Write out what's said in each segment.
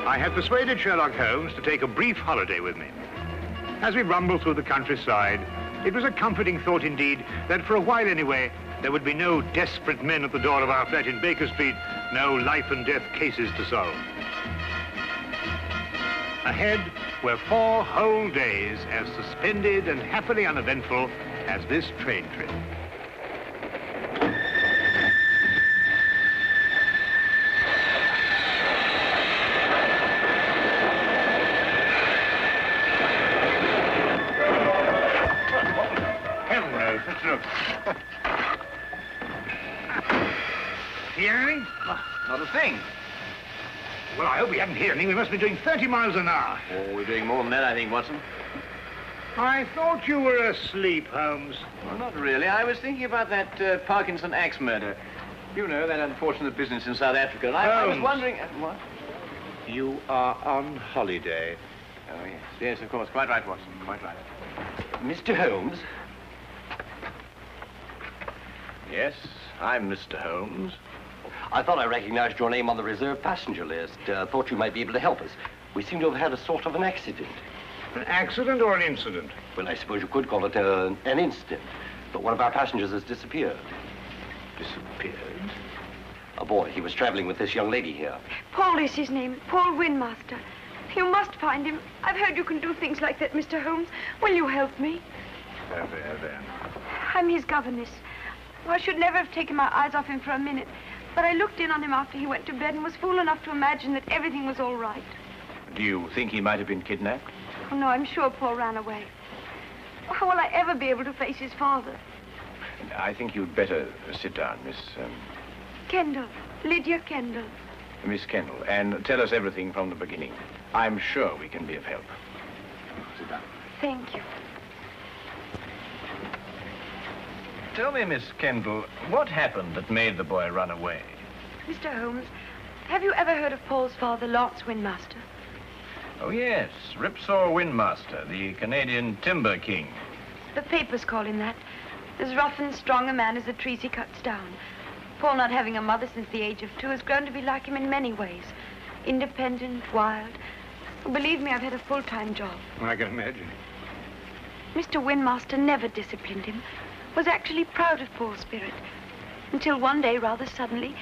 I had persuaded Sherlock Holmes to take a brief holiday with me. As we rumbled through the countryside, it was a comforting thought indeed that for a while anyway, there would be no desperate men at the door of our flat in Baker Street, no life and death cases to solve. Ahead were 4 whole days as suspended and happily uneventful as this train trip. Hello, let's look. Hear anything? Not a thing. Well, I hope we haven't heard anything. We must be doing 30 miles an hour. Oh, we're doing more than that, I think, Watson. I thought you were asleep, Holmes. Well, not really. I was thinking about that Parkinson axe murder. You know, that unfortunate business in South Africa. And I was wondering... what? You are on holiday. Oh, yes. Yes, of course. Quite right, Watson. Quite right. Mr. Holmes? Yes, I'm Mr. Holmes. I thought I recognized your name on the reserved passenger list. Thought you might be able to help us. We seem to have had a sort of an accident. An accident or an incident? Well, I suppose you could call it an incident. But one of our passengers has disappeared. Disappeared? A boy. He was traveling with this young lady here. Paul is his name. Paul Windmaster. You must find him. I've heard you can do things like that, Mr. Holmes. Will you help me? There. I'm his governess. I should never have taken my eyes off him for a minute. But I looked in on him after he went to bed and was fool enough to imagine that everything was all right. Do you think he might have been kidnapped? Oh, no, I'm sure Paul ran away. How will I ever be able to face his father? I think you'd better sit down, Miss... Kendall. Lydia Kendall. Miss Kendall, and tell us everything from the beginning. I'm sure we can be of help. Sit down. Thank you. Tell me, Miss Kendall, what happened that made the boy run away? Mr. Holmes, have you ever heard of Paul's father, Lance Windmaster? Oh, yes, Ripsaw Windmaster, the Canadian Timber King. The papers call him that. As rough and strong a man as the trees he cuts down. Paul, not having a mother since the age of 2, has grown to be like him in many ways. Independent, wild. Oh, believe me, I've had a full-time job. I can imagine. Mr. Windmaster never disciplined him. Was actually proud of Paul's spirit. Until one day, rather suddenly,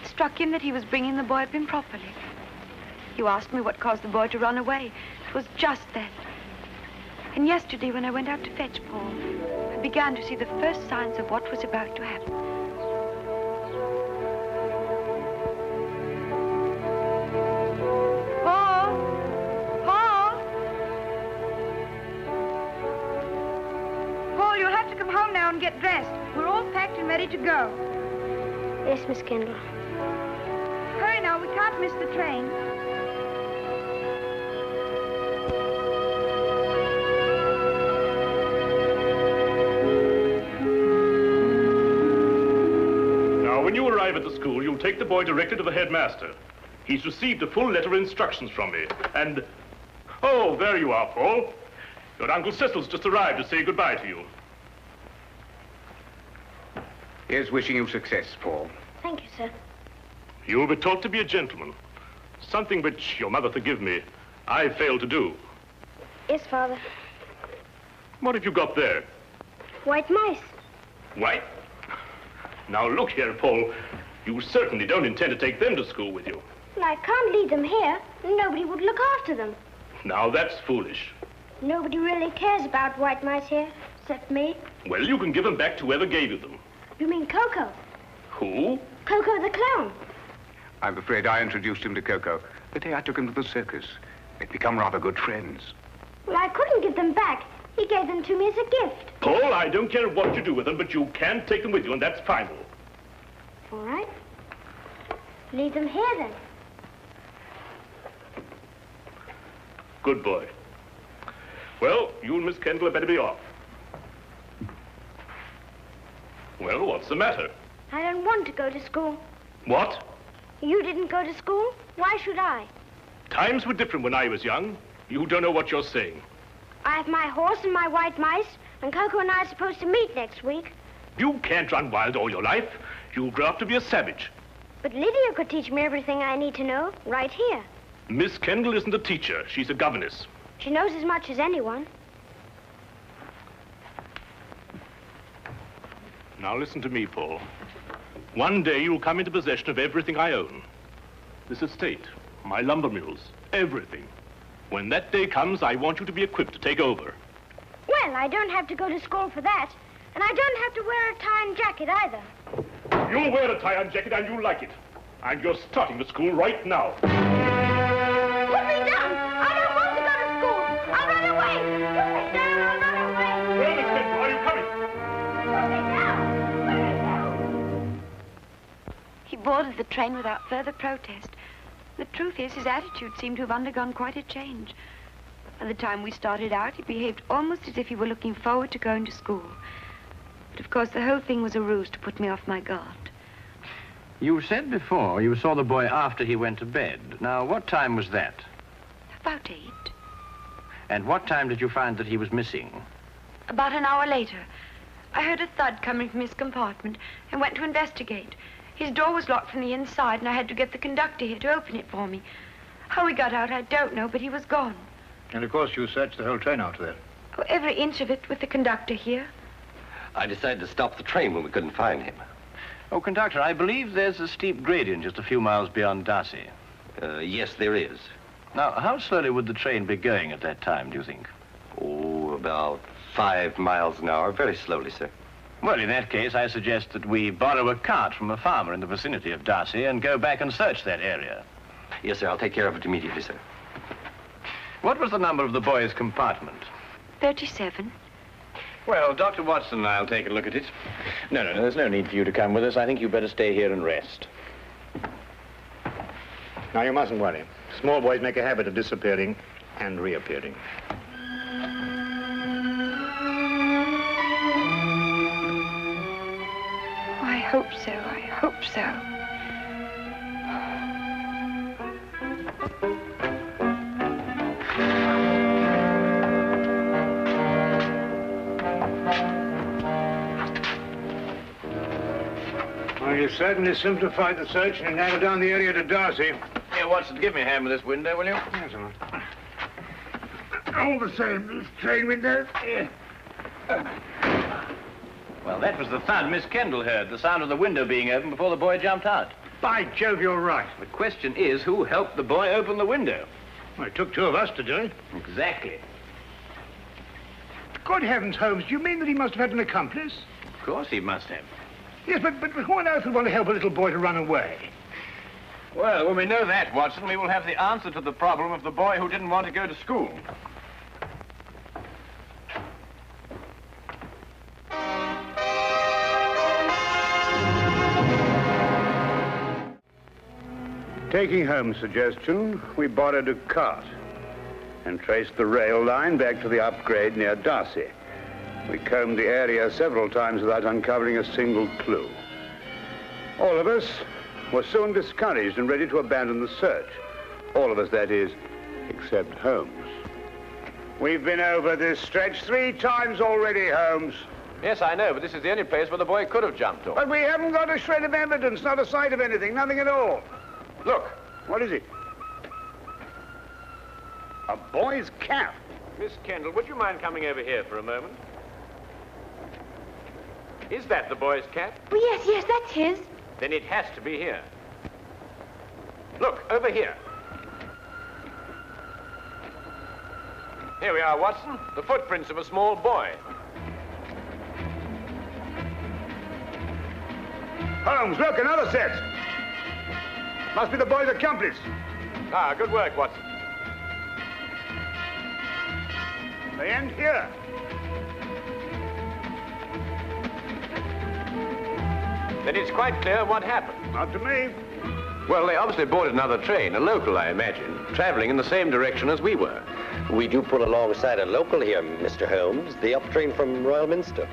it struck him that he was bringing the boy up improperly. You asked me what caused the boy to run away. It was just that. And yesterday, when I went out to fetch Paul, I began to see the first signs of what was about to happen. Paul! Paul! Paul, you'll have to come home now and get dressed. We're all packed and ready to go. Yes, Miss Kendall. Hurry now, we can't miss the train. When you arrive at the school, you'll take the boy directly to the headmaster. He's received a full letter of instructions from me, and... Oh, there you are, Paul. Your Uncle Cecil's just arrived to say goodbye to you. Here's wishing you success, Paul. Thank you, sir. You will be taught to be a gentleman. Something which, your mother forgive me, I failed to do. Yes, Father. What have you got there? White mice. White? Now, look here, Paul. You certainly don't intend to take them to school with you. Well, I can't leave them here. Nobody would look after them. Now, that's foolish. Nobody really cares about white mice here, except me. Well, you can give them back to whoever gave you them. You mean Coco? Who? Coco the clown. I'm afraid I introduced him to Coco the day I took him to the circus. They'd become rather good friends. Well, I couldn't give them back. He gave them to me as a gift. Paul, I don't care what you do with them, but you can take them with you, and that's final. All right. Leave them here, then. Good boy. Well, you and Miss Kendall had better be off. Well, what's the matter? I don't want to go to school. What? You didn't go to school? Why should I? Times were different when I was young. You don't know what you're saying. I have my horse and my white mice, and Coco and I are supposed to meet next week. You can't run wild all your life. You'll grow up to be a savage. But Lydia could teach me everything I need to know right here. Miss Kendall isn't a teacher. She's a governess. She knows as much as anyone. Now listen to me, Paul. One day you'll come into possession of everything I own. This estate, my lumber mills, everything. When that day comes, I want you to be equipped to take over. Well, I don't have to go to school for that. And I don't have to wear a tie and jacket either. You'll wear a tie and jacket and you'll like it. And you're starting to school right now. Put me down! I don't want to go to school! I'll run away! Put me down! I'll run away! Well, Miss Kendall, are you coming? Put me down! Put me down! He boarded the train without further protest. The truth is, his attitude seemed to have undergone quite a change. By the time we started out, he behaved almost as if he were looking forward to going to school. But of course, the whole thing was a ruse to put me off my guard. You said before you saw the boy after he went to bed. Now, what time was that? About 8. And what time did you find that he was missing? About an hour later, I heard a thud coming from his compartment and went to investigate. His door was locked from the inside, and I had to get the conductor here to open it for me. How we got out, I don't know, but he was gone. And of course you searched the whole train after that. Oh, every inch of it with the conductor here. I decided to stop the train when we couldn't find him. Oh, conductor, I believe there's a steep gradient just a few miles beyond Darcy. Yes, there is. Now, how slowly would the train be going at that time, do you think? Oh, about 5 miles an hour. Very slowly, sir. Well, in that case, I suggest that we borrow a cart from a farmer in the vicinity of Darcy and go back and search that area. Yes, sir. I'll take care of it immediately, sir. What was the number of the boy's compartment? 37. Well, Dr. Watson and I'll take a look at it. No, there's no need for you to come with us. I think you better stay here and rest. Now, you mustn't worry. Small boys make a habit of disappearing and reappearing. I hope so. I hope so. Well, you certainly simplified the search and narrowed down the area to Darcy. Here, Watson, give me a hand with this window, will you? Yes, all right. All the same, this train window. Well, that was the thud Miss Kendall heard, the sound of the window being opened before the boy jumped out. By Jove, you're right. The question is, who helped the boy open the window? Well, it took 2 of us to do it. Exactly. Good heavens, Holmes, do you mean that he must have had an accomplice? Of course he must have. Yes, but who on earth would want to help a little boy to run away? Well, when we know that, Watson, we will have the answer to the problem of the boy who didn't want to go to school. Taking Holmes' suggestion, we borrowed a cart and traced the rail line back to the upgrade near Darcy. We combed the area several times without uncovering a single clue. All of us were soon discouraged and ready to abandon the search. All of us, that is, except Holmes. We've been over this stretch 3 times already, Holmes. Yes, I know, but this is the only place where the boy could have jumped off. But we haven't got a shred of evidence, not a sight of anything, nothing at all. Look, what is it? A boy's cap. Miss Kendall, would you mind coming over here for a moment? Is that the boy's cap? Oh, yes, that's his. Then it has to be here. Look, over here. Here we are, Watson. The footprints of a small boy. Holmes, look, another set. Must be the boy's accomplice. Ah, good work, Watson. They end here. Then it's quite clear what happened. Not to me. Well, they obviously boarded another train, a local, I imagine, traveling in the same direction as we were. We do pull alongside a local here, Mr. Holmes, the up train from Royal Minster.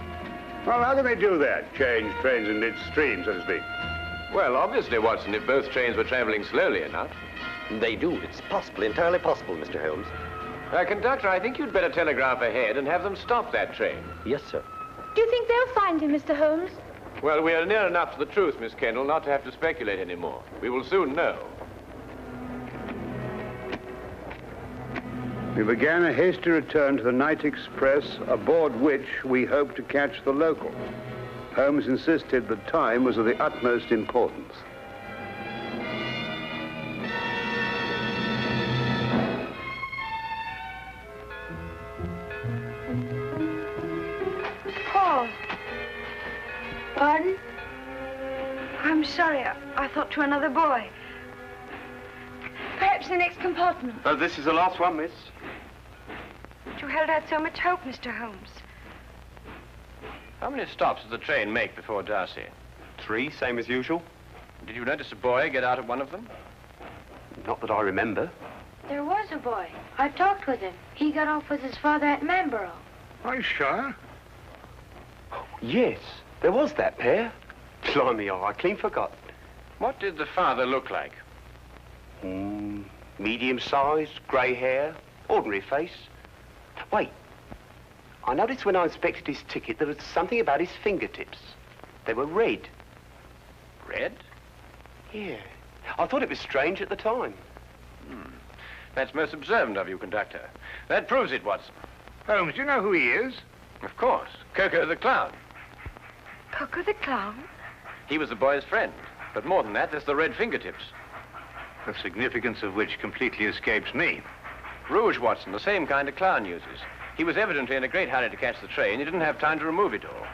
Well, how can they do that? Change trains in midstream, so to speak. Well, obviously, Watson, if both trains were traveling slowly enough. They do. It's possible, entirely possible, Mr. Holmes. Conductor, I think you'd better telegraph ahead and have them stop that train. Yes, sir. Do you think they'll find him, Mr. Holmes? Well, we are near enough to the truth, Miss Kendall, not to have to speculate anymore. We will soon know. We began a hasty return to the night express, aboard which we hoped to catch the local. Holmes insisted that time was of the utmost importance. Paul. Pardon? I'm sorry. I thought to another boy. Perhaps the next compartment. Oh, this is the last one, miss. You held out so much hope, Mr. Holmes. How many stops does the train make before Darcy? 3, same as usual. Did you notice a boy get out at one of them? Not that I remember. There was a boy. I talked with him. He got off with his father at Manborough. Are you sure? Yes, there was that pair. Blimey, I clean forgot. What did the father look like? Medium-sized, grey hair, ordinary face. Wait, I noticed when I inspected his ticket there was something about his fingertips. They were red. Red? Yeah. I thought it was strange at the time. That's most observant of you, conductor. That proves it, Watson. Holmes, do you know who he is? Of course. Coco the Clown. Coco the Clown? He was the boy's friend. But more than that, there's the red fingertips. The significance of which completely escapes me. Rouge, Watson, the same kind of clown uses. He was evidently in a great hurry to catch the train. He didn't have time to remove it all.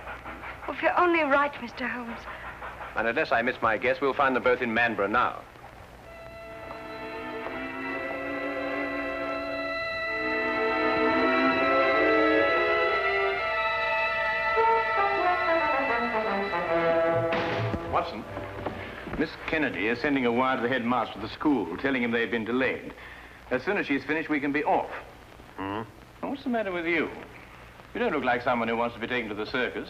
Oh, if you're only right, Mr. Holmes. And unless I miss my guess, we'll find them both in Manborough now. Watson, Miss Kennedy is sending a wire to the headmaster of the school, telling him they've been delayed. As soon as she's finished, we can be off. What's the matter with you? You don't look like someone who wants to be taken to the circus.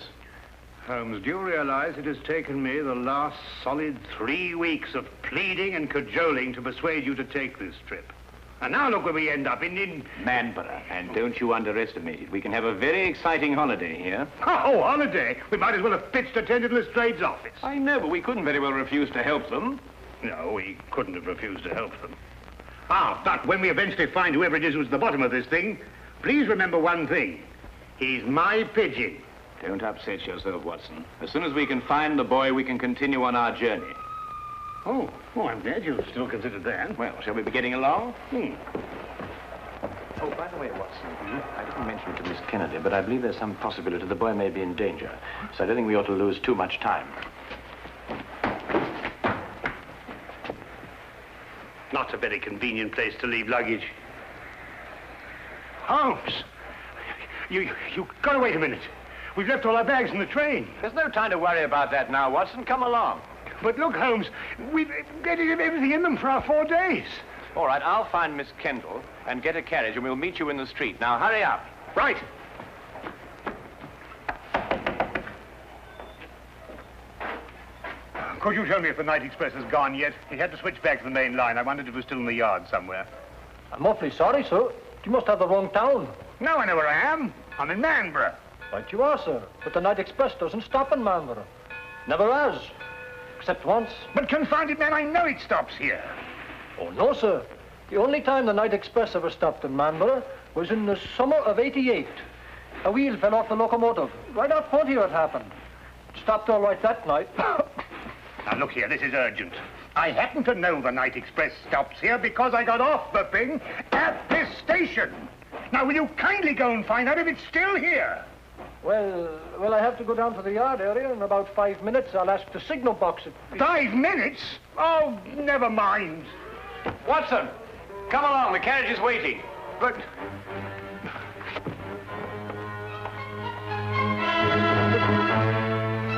Holmes, do you realize it has taken me the last solid 3 weeks of pleading and cajoling to persuade you to take this trip? And now look where we end up, in Manborough. And don't you underestimate it. We can have a very exciting holiday here. Oh, holiday? We might as well have pitched attendant Lestrade's office. I know, but we couldn't very well refuse to help them. No, we couldn't have refused to help them. But when we eventually find whoever it is who's at the bottom of this thing, please remember one thing. He's my pigeon. Don't upset yourself, Watson. As soon as we can find the boy, we can continue on our journey. Oh, I'm glad you still considered that. Well, shall we be getting along? Oh, by the way, Watson, I didn't mention it to Miss Kennedy, but I believe there's some possibility the boy may be in danger. So I don't think we ought to lose too much time. Not a very convenient place to leave luggage. Holmes! You got to wait a minute. We've left all our bags in the train. There's no time to worry about that now, Watson. Come along. But look, Holmes, we've got everything in them for our 4 days. All right, I'll find Miss Kendall and get a carriage, and we'll meet you in the street. Now, hurry up. Right. Could you tell me if the night express has gone yet? He had to switch back to the main line. I wondered if it was still in the yard somewhere. I'm awfully sorry, sir. You must have the wrong town. No, I know where I am. I'm in Manborough. Right you are, sir. But the night express doesn't stop in Manborough. Never has. Except once. But confound it, man, I know it stops here. Oh, no, sir. The only time the night express ever stopped in Manborough was in the summer of '88. A wheel fell off the locomotive. Right out front here it happened. It stopped all right that night. Now, look here, this is urgent. I happen to know the night express stops here because I got off the thing at this station. Now, will you kindly go and find out if it's still here? Well, I have to go down to the yard area. In about 5 minutes, I'll ask the signal box. 5 minutes? Oh, never mind. Watson, come along. The carriage is waiting. But...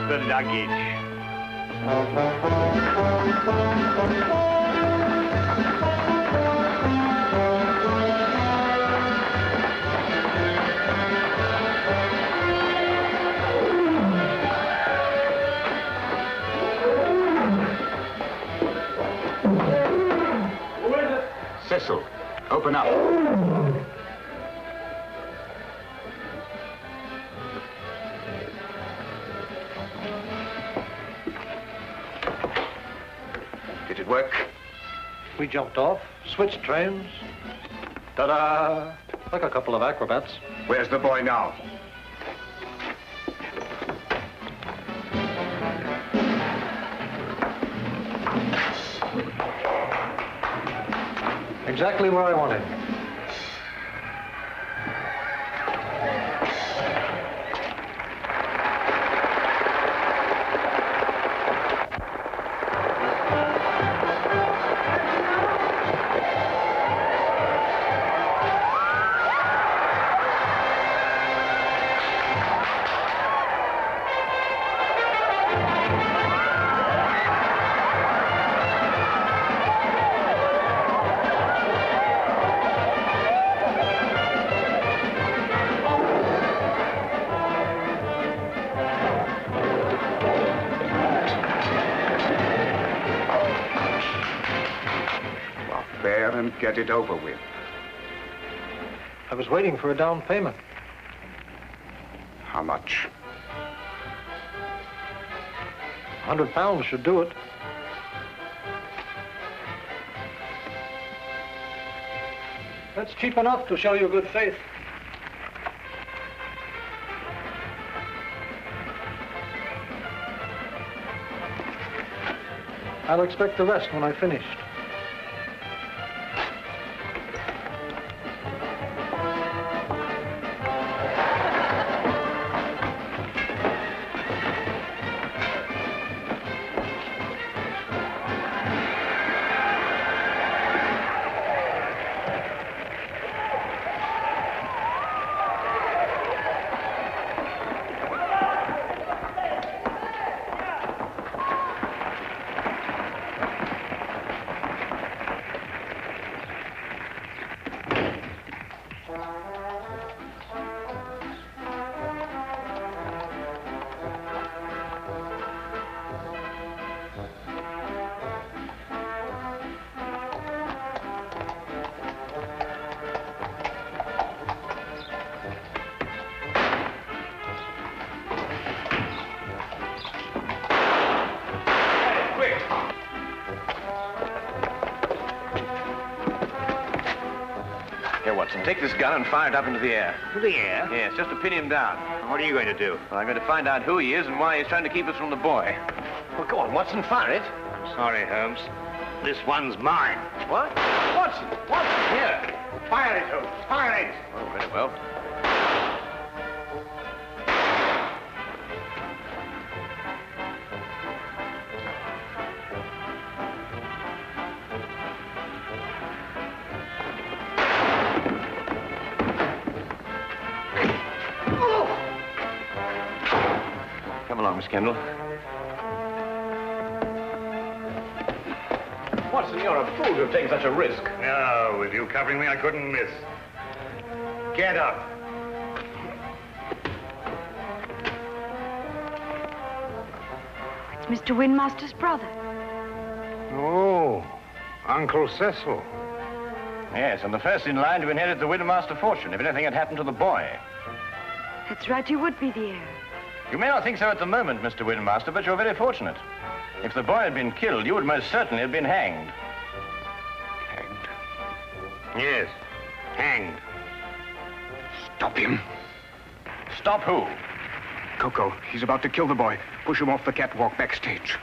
the luggage. Cecil, open up. Did it work? We jumped off, switched trains. Ta-da! Like a couple of acrobats. Where's the boy now? Exactly where I want him. Get it over with. I was waiting for a down payment. How much? £100 should do it. That's cheap enough to show you good faith. I'll expect the rest when I finished. Take this gun and fire it up into the air. Into the air? Yes, just to pin him down. What are you going to do? Well, I'm going to find out who he is and why he's trying to keep us from the boy. Well, go on, Watson, fire it. I'm sorry, Holmes. This one's mine. What? Watson! Watson, here! Fire it, Holmes. Fire it! Oh, very well. Miss Kendall. Watson, you're a fool to have taken such a risk. No, with you covering me, I couldn't miss. Get up. It's Mr. Windmaster's brother. Oh, Uncle Cecil. Yes, and the first in line to inherit the Windmaster fortune if anything had happened to the boy. That's right, you would be the heir. You may not think so at the moment, Mr. Windmaster, but you're very fortunate. If the boy had been killed, you would most certainly have been hanged. Hanged? Yes, hanged. Stop him. Stop who? Coco, he's about to kill the boy. Push him off the catwalk backstage.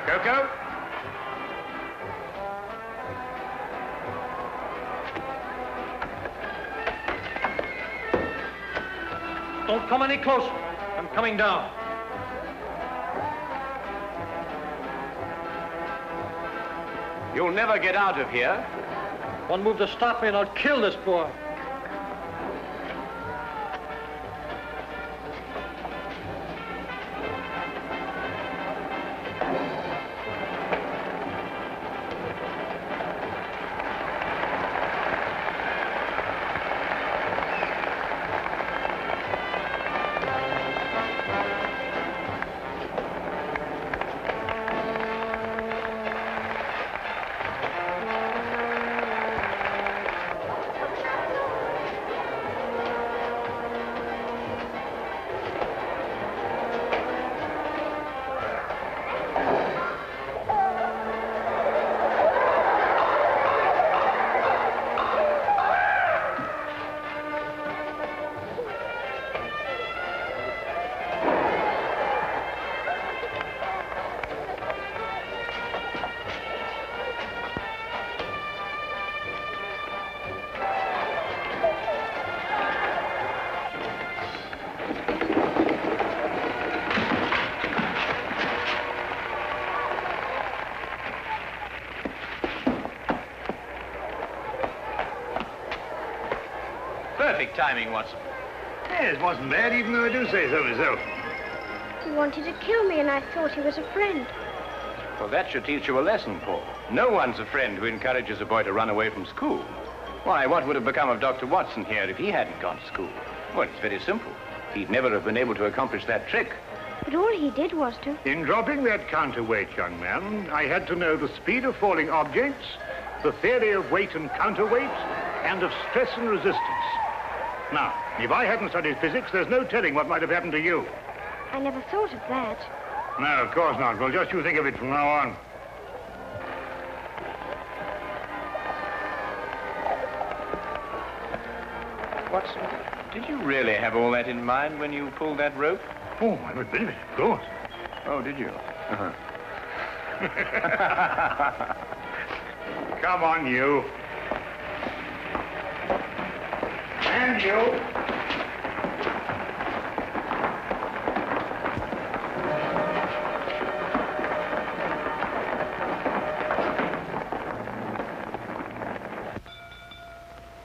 Coco? Don't come any closer. I'm coming down. You'll never get out of here. One move to stop me and I'll kill this boy. Perfect timing, Watson. Yes, wasn't bad, even though I do say so myself. He wanted to kill me, and I thought he was a friend. Well, that should teach you a lesson, Paul. No one's a friend who encourages a boy to run away from school. Why, what would have become of Dr. Watson here if he hadn't gone to school? Well, it's very simple. He'd never have been able to accomplish that trick. But all he did was to... In dropping that counterweight, young man, I had to know the speed of falling objects, the theory of weight and counterweight, and of stress and resistance. Now, if I hadn't studied physics, there's no telling what might have happened to you. I never thought of that. No, of course not. Well, just you think of it from now on. Watson, did you really have all that in mind when you pulled that rope? Oh, every bit of it, of course. Oh, did you? Uh-huh. Come on, you. And you.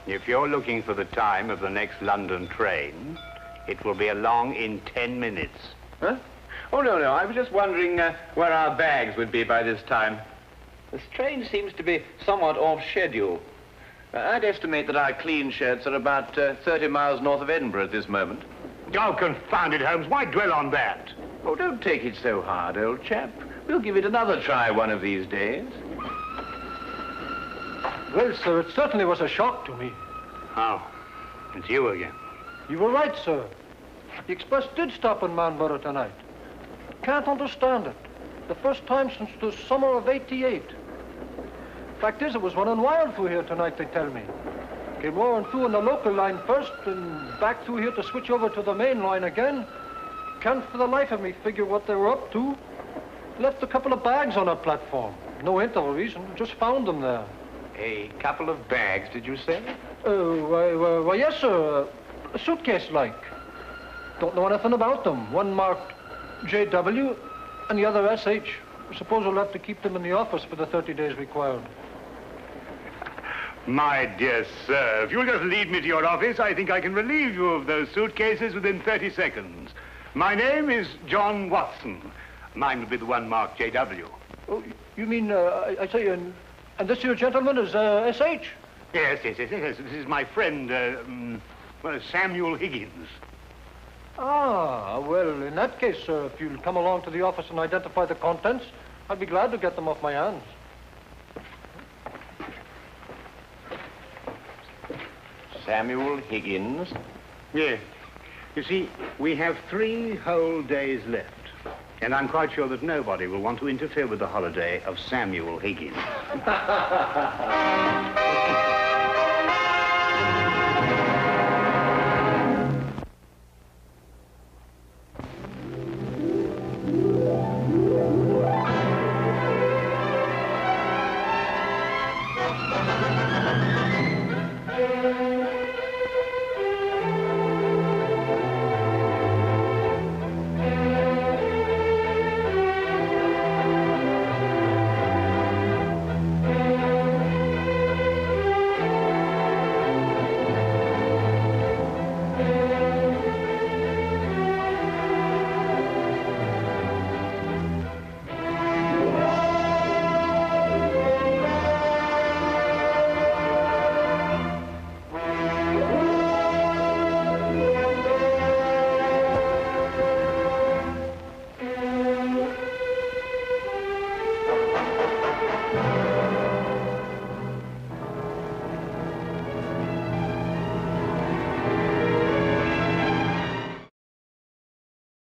If you're looking for the time of the next London train, it will be along in 10 minutes. Huh? Oh, no. I was just wondering where our bags would be by this time. This train seems to be somewhat off schedule. I'd estimate that our clean shirts are about 30 miles north of Edinburgh at this moment. Oh, confound it, Holmes. Why dwell on that? Oh, don't take it so hard, old chap. We'll give it another try one of these days. Well, sir, it certainly was a shock to me. Oh, it's you again. You were right, sir. The express did stop in Manborough tonight. Can't understand it. The first time since the summer of '88. Fact is, it was running wild through here tonight, they tell me. Came roaring through on the local line first, and back through here to switch over to the main line again. Can't for the life of me figure what they were up to. Left a couple of bags on our platform. No hint of a reason, just found them there. A couple of bags, did you say? Why, yes, sir. A suitcase-like. Don't know anything about them. One marked JW and the other SH. I suppose we'll have to keep them in the office for the 30 days required. My dear sir, if you'll just lead me to your office, I think I can relieve you of those suitcases within 30 seconds. My name is John Watson. Mine will be the one marked JW. Oh, you mean, I say, and this here gentleman is SH? Yes. This is my friend, Samuel Higgins. Ah, well, in that case, sir, if you'll come along to the office and identify the contents, I'd be glad to get them off my hands. Samuel Higgins? Yes. You see, we have 3 whole days left. And I'm quite sure that nobody will want to interfere with the holiday of Samuel Higgins.